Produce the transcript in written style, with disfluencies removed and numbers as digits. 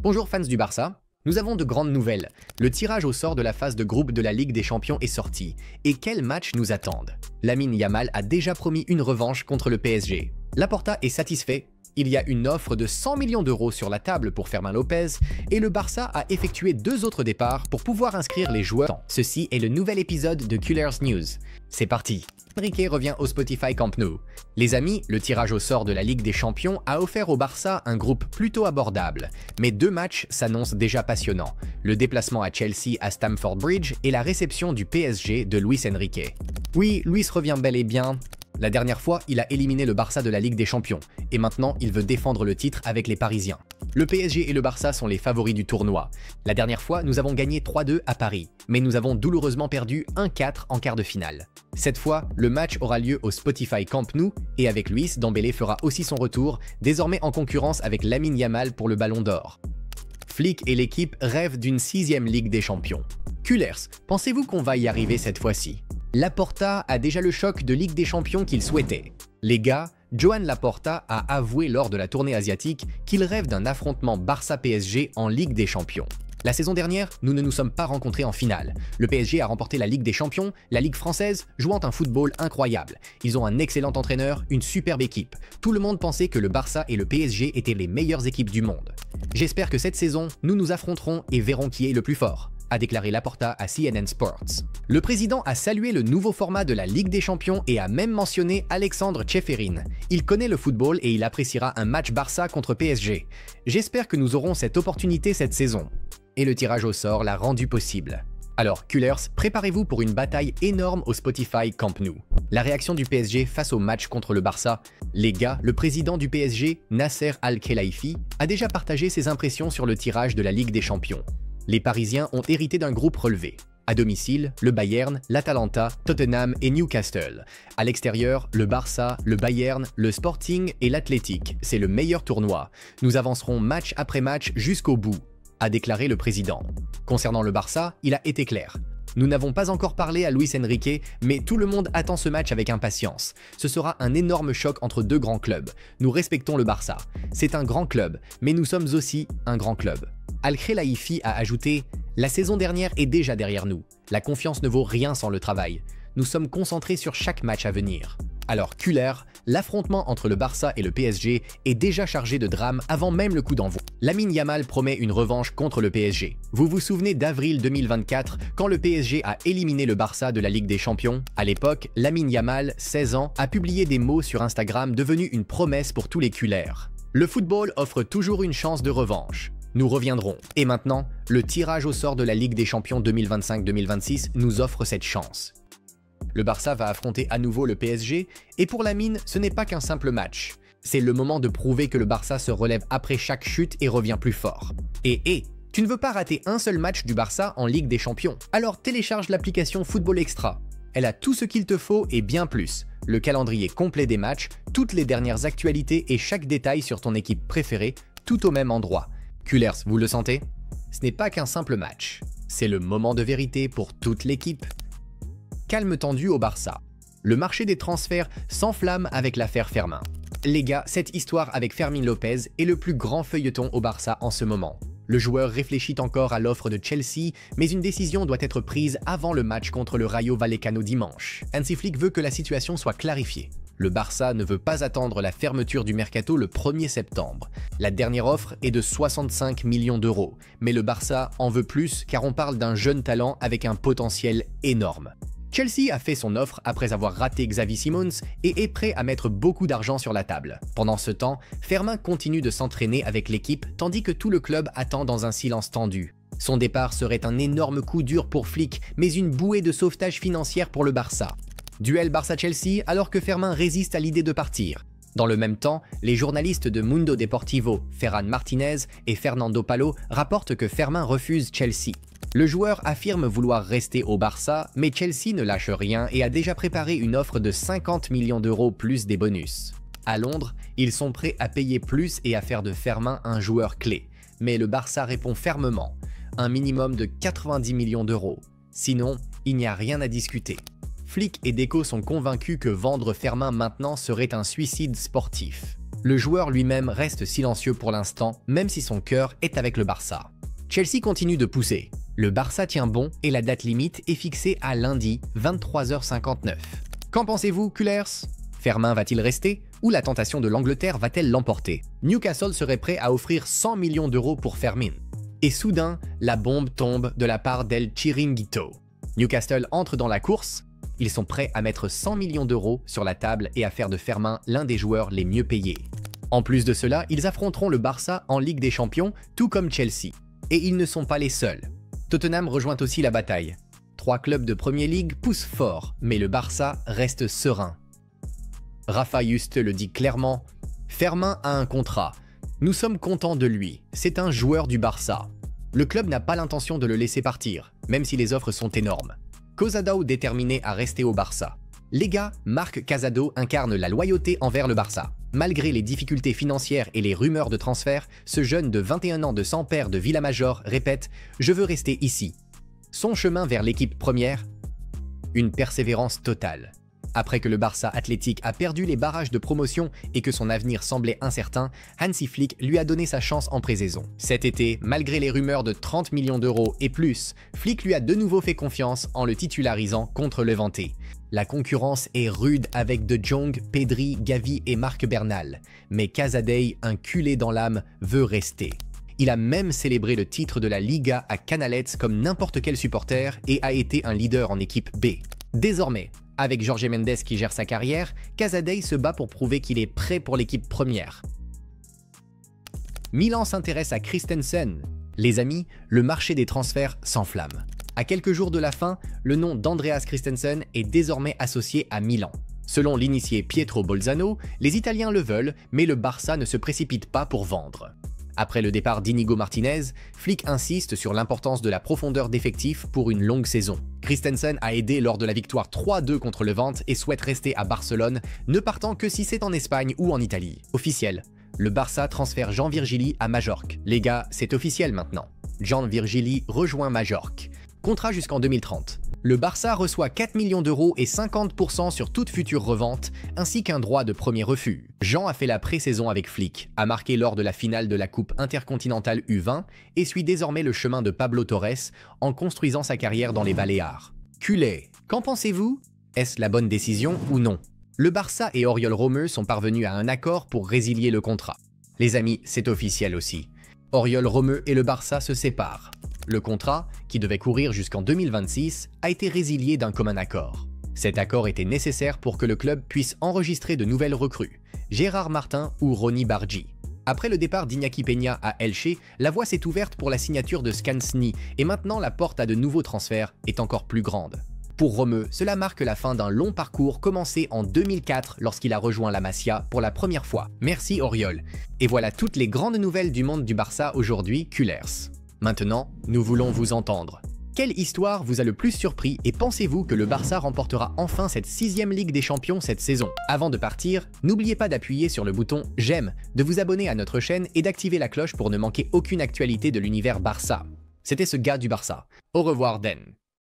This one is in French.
Bonjour fans du Barça, nous avons de grandes nouvelles. Le tirage au sort de la phase de groupe de la Ligue des Champions est sorti. Et quels matchs nous attendent? Lamine Yamal a déjà promis une revanche contre le PSG. Laporta est satisfait. Il y a une offre de 100 millions d'euros sur la table pour Fermin Lopez et le Barça a effectué 2 autres départs pour pouvoir inscrire les joueurs. Ceci est le nouvel épisode de Cullers News. C'est parti. Enrique revient au Spotify Camp Nou. Les amis, le tirage au sort de la Ligue des Champions a offert au Barça un groupe plutôt abordable. Mais 2 matchs s'annoncent déjà passionnants. Le déplacement à Chelsea à Stamford Bridge et la réception du PSG de Luis Enrique. Oui, Luis revient bel et bien. La dernière fois, il a éliminé le Barça de la Ligue des Champions, et maintenant il veut défendre le titre avec les Parisiens. Le PSG et le Barça sont les favoris du tournoi. La dernière fois, nous avons gagné 3-2 à Paris, mais nous avons douloureusement perdu 1-4 en quart de finale. Cette fois, le match aura lieu au Spotify Camp Nou, et avec Luis, Dembélé fera aussi son retour, désormais en concurrence avec Lamine Yamal pour le Ballon d'Or. Flick et l'équipe rêvent d'une 6e Ligue des Champions. Cullers, pensez-vous qu'on va y arriver cette fois-ci? Laporta a déjà le choc de Ligue des Champions qu'il souhaitait. Les gars, Joan Laporta a avoué lors de la tournée asiatique qu'il rêve d'un affrontement Barça-PSG en Ligue des Champions. La saison dernière, nous ne nous sommes pas rencontrés en finale. Le PSG a remporté la Ligue des Champions, la Ligue française, jouant un football incroyable. Ils ont un excellent entraîneur, une superbe équipe. Tout le monde pensait que le Barça et le PSG étaient les meilleures équipes du monde. J'espère que cette saison, nous nous affronterons et verrons qui est le plus fort, a déclaré Laporta à CNN Sports. Le président a salué le nouveau format de la Ligue des Champions et a même mentionné Alexandre Tcheferin. Il connaît le football et il appréciera un match Barça contre PSG. J'espère que nous aurons cette opportunité cette saison. Et le tirage au sort l'a rendu possible. Alors, Cullers, préparez-vous pour une bataille énorme au Spotify Camp Nou. La réaction du PSG face au match contre le Barça. Les gars, le président du PSG, Nasser Al-Khelaifi, a déjà partagé ses impressions sur le tirage de la Ligue des Champions. Les Parisiens ont hérité d'un groupe relevé. À domicile, le Bayern, l'Atalanta, Tottenham et Newcastle. À l'extérieur, le Barça, le Bayern, le Sporting et l'Athletic. C'est le meilleur tournoi. Nous avancerons match après match jusqu'au bout, a déclaré le président. Concernant le Barça, il a été clair. Nous n'avons pas encore parlé à Luis Enrique, mais tout le monde attend ce match avec impatience. Ce sera un énorme choc entre 2 grands clubs. Nous respectons le Barça. C'est un grand club, mais nous sommes aussi un grand club. Al-Khelaifi a ajouté « La saison dernière est déjà derrière nous. La confiance ne vaut rien sans le travail. Nous sommes concentrés sur chaque match à venir. » Alors Cullers, l'affrontement entre le Barça et le PSG est déjà chargé de drame avant même le coup d'envoi. Lamine Yamal promet une revanche contre le PSG. Vous vous souvenez d'avril 2024 quand le PSG a éliminé le Barça de la Ligue des Champions? À l'époque, Lamine Yamal, 16 ans, a publié des mots sur Instagram devenus une promesse pour tous les Cullers. Le football offre toujours une chance de revanche. Nous reviendrons. Et maintenant, le tirage au sort de la Ligue des Champions 2025-2026 nous offre cette chance. Le Barça va affronter à nouveau le PSG, et pour Lamine, ce n'est pas qu'un simple match. C'est le moment de prouver que le Barça se relève après chaque chute et revient plus fort. Et tu ne veux pas rater un seul match du Barça en Ligue des Champions? Alors télécharge l'application Football Extra. Elle a tout ce qu'il te faut et bien plus. Le calendrier complet des matchs, toutes les dernières actualités et chaque détail sur ton équipe préférée, tout au même endroit. Cullers, vous le sentez? Ce n'est pas qu'un simple match. C'est le moment de vérité pour toute l'équipe. Calme tendu au Barça. Le marché des transferts s'enflamme avec l'affaire Fermin. Les gars, cette histoire avec Fermin Lopez est le plus grand feuilleton au Barça en ce moment. Le joueur réfléchit encore à l'offre de Chelsea, mais une décision doit être prise avant le match contre le Rayo Vallecano dimanche. Hansi Flick veut que la situation soit clarifiée. Le Barça ne veut pas attendre la fermeture du mercato le 1er septembre. La dernière offre est de 65 millions d'euros, mais le Barça en veut plus car on parle d'un jeune talent avec un potentiel énorme. Chelsea a fait son offre après avoir raté Xavi Simons et est prêt à mettre beaucoup d'argent sur la table. Pendant ce temps, Fermin continue de s'entraîner avec l'équipe tandis que tout le club attend dans un silence tendu. Son départ serait un énorme coup dur pour Flick, mais une bouée de sauvetage financière pour le Barça. Duel Barça-Chelsea alors que Fermin résiste à l'idée de partir. Dans le même temps, les journalistes de Mundo Deportivo, Ferran Martinez et Fernando Palo rapportent que Fermin refuse Chelsea. Le joueur affirme vouloir rester au Barça, mais Chelsea ne lâche rien et a déjà préparé une offre de 50 millions d'euros plus des bonus. À Londres, ils sont prêts à payer plus et à faire de Fermin un joueur clé. Mais le Barça répond fermement, un minimum de 90 millions d'euros. Sinon, il n'y a rien à discuter. Flick et Deco sont convaincus que vendre Fermin maintenant serait un suicide sportif. Le joueur lui-même reste silencieux pour l'instant, même si son cœur est avec le Barça. Chelsea continue de pousser. Le Barça tient bon et la date limite est fixée à lundi, 23h59. Qu'en pensez-vous, Cullers? Fermin va-t-il rester ou la tentation de l'Angleterre va-t-elle l'emporter? Newcastle serait prêt à offrir 100 millions d'euros pour Fermin. Et soudain, la bombe tombe de la part d'El Chiringuito. Newcastle entre dans la course. Ils sont prêts à mettre 100 millions d'euros sur la table et à faire de Fermin l'un des joueurs les mieux payés. En plus de cela, ils affronteront le Barça en Ligue des Champions, tout comme Chelsea. Et ils ne sont pas les seuls. Tottenham rejoint aussi la bataille. 3 clubs de Premier League poussent fort, mais le Barça reste serein. Rafa Juste le dit clairement, Fermin a un contrat. Nous sommes contents de lui, c'est un joueur du Barça. Le club n'a pas l'intention de le laisser partir, même si les offres sont énormes. Casado déterminé à rester au Barça. Les gars, Marc Casado incarne la loyauté envers le Barça. Malgré les difficultés financières et les rumeurs de transfert, ce jeune de 21 ans de Sampere de Vilamajor répète « Je veux rester ici ». Son chemin vers l'équipe première, une persévérance totale. Après que le Barça Athletic a perdu les barrages de promotion et que son avenir semblait incertain, Hansi Flick lui a donné sa chance en pré-saison. Cet été, malgré les rumeurs de 30 millions d'euros et plus, Flick lui a de nouveau fait confiance en le titularisant contre Levante. La concurrence est rude avec De Jong, Pedri, Gavi et Marc Bernal, mais Casadei, un culé dans l'âme, veut rester. Il a même célébré le titre de la Liga à Canales comme n'importe quel supporter et a été un leader en équipe B. Désormais, avec Jorge Mendes qui gère sa carrière, Casadei se bat pour prouver qu'il est prêt pour l'équipe première. Milan s'intéresse à Christensen. Les amis, le marché des transferts s'enflamme. À quelques jours de la fin, le nom d'Andreas Christensen est désormais associé à Milan. Selon l'initié Pietro Bolzano, les Italiens le veulent, mais le Barça ne se précipite pas pour vendre. Après le départ d'Inigo Martinez, Flick insiste sur l'importance de la profondeur d'effectifs pour une longue saison. Christensen a aidé lors de la victoire 3-2 contre Levante et souhaite rester à Barcelone, ne partant que si c'est en Espagne ou en Italie. Officiel, le Barça transfère Jean Virgili à Majorque. Les gars, c'est officiel maintenant. Jean Virgili rejoint Majorque. Contrat jusqu'en 2030. Le Barça reçoit 4 millions d'euros et 50% sur toute future revente, ainsi qu'un droit de premier refus. Jean a fait la pré-saison avec Flick, a marqué lors de la finale de la Coupe intercontinentale U20 et suit désormais le chemin de Pablo Torres en construisant sa carrière dans les Baléares. Culé, qu'en pensez-vous? Est-ce la bonne décision ou non? Le Barça et Oriol Romeu sont parvenus à un accord pour résilier le contrat. Les amis, c'est officiel aussi. Oriol Romeu et le Barça se séparent. Le contrat, qui devait courir jusqu'en 2026, a été résilié d'un commun accord. Cet accord était nécessaire pour que le club puisse enregistrer de nouvelles recrues, Gérard Martin ou Ronny Bargi. Après le départ d'Iñaki Peña à Elche, la voie s'est ouverte pour la signature de Szczęsny et maintenant la porte à de nouveaux transferts est encore plus grande. Pour Romeu, cela marque la fin d'un long parcours commencé en 2004 lorsqu'il a rejoint la Masia pour la première fois. Merci Oriol. Et voilà toutes les grandes nouvelles du monde du Barça aujourd'hui, Cullers. Maintenant, nous voulons vous entendre. Quelle histoire vous a le plus surpris et pensez-vous que le Barça remportera enfin cette 6e Ligue des Champions cette saison? Avant de partir, n'oubliez pas d'appuyer sur le bouton j'aime, de vous abonner à notre chaîne et d'activer la cloche pour ne manquer aucune actualité de l'univers Barça. C'était ce gars du Barça. Au revoir Den.